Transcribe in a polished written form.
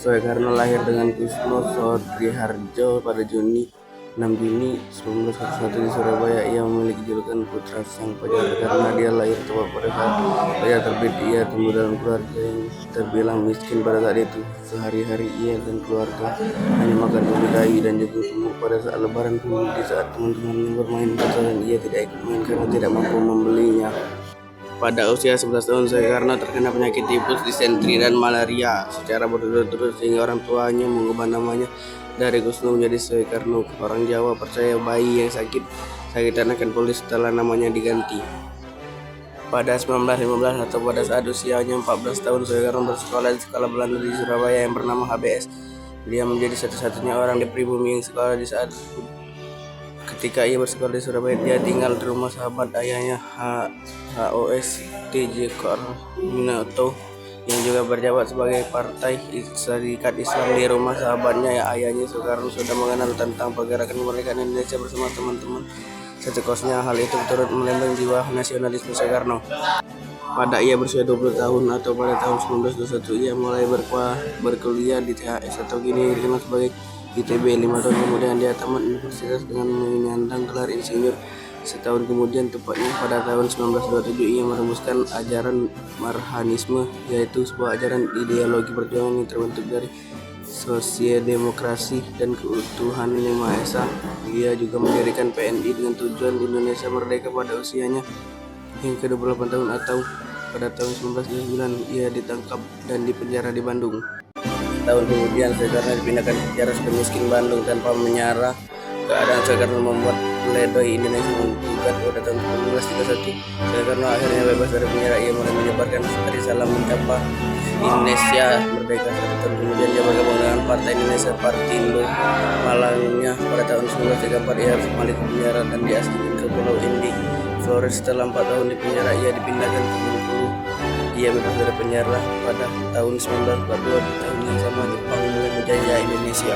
Soekarno lahir dengan Kusno Sodriharjo pada 6 Juni 1901 di Surabaya. Ia memiliki julukan Putra Sang Fajar karena dia lahir tepat pada saat fajar terbit. Ia tumbuh dalam keluarga yang terbilang miskin pada saat itu. Sehari-hari ia dan keluarga hanya makan ubi kayu dan jagung tumbuk. Pada saat lebaran pun, di saat teman-temannya bermain petasan, ia tidak ikut main karena tidak mampu membelinya. Pada usia 11 tahun, Soekarno terkena penyakit tifus, disentri, dan malaria secara berturut-turut sehingga orang tuanya mengubah namanya dari Kusno menjadi Soekarno. Orang Jawa percaya bayi yang sakitan akan pulih setelah namanya diganti. Pada 1915 atau pada saat usianya 14 tahun, Soekarno bersekolah di sekolah Belanda di Surabaya yang bernama HBS. Dia menjadi satu-satunya orang di pribumi yang sekolah di saat ketika ia bersekolah di Surabaya. Dia tinggal di rumah sahabat ayahnya, HOS T.J. Kornito, yang juga berjabat sebagai Partai Syarikat Islam. Di rumah sahabatnya, ayahnya Soekarno sudah mengenal tentang pergerakan kemerdekaan Indonesia bersama teman-teman setekosnya. Hal itu turut melembang jiwa nasionalisme Soekarno. Pada ia berusia 20 tahun atau pada tahun 1921, ia mulai berkuliah di THS atau kini dikenal sebagai ITB. 5 tahun kemudian dia tamat universitas dengan menyandang gelar insinyur. Setahun kemudian, tepatnya pada tahun 1927, ia merumuskan ajaran Marhanisme, yaitu sebuah ajaran ideologi perjuangan yang terbentuk dari sosialdemokrasi dan keutuhan Yang Maha Esa. Ia juga mendirikan PNI dengan tujuan Indonesia merdeka pada usianya yang ke-28 tahun atau pada tahun 1929. Ia ditangkap dan dipenjara di Bandung. Tahun kemudian, Soekarno dipindahkan ke penjara Sukamiskin Bandung. Tanpa menyerah keadaan, Soekarno membuat pledoi Indonesia menggugat pada tahun 1931. Soekarno akhirnya bebas dari penjara. Ia mulai menyebarkan hari salam mencapa Indonesia merdeka. 1 tahun kemudian dia bergabung dengan Partai Indonesia Partindo. Malangnya pada tahun 1934 ia harus kembali ke penjara dan diasingkan ke Pulau Indi, Flores. Setelah 4 tahun di penjara, ia dipindahkan ke Bengkulu. Ia bebas dari penjara pada tahun 1942. Di tahun yang sama, Jepang mulai menjajah Indonesia.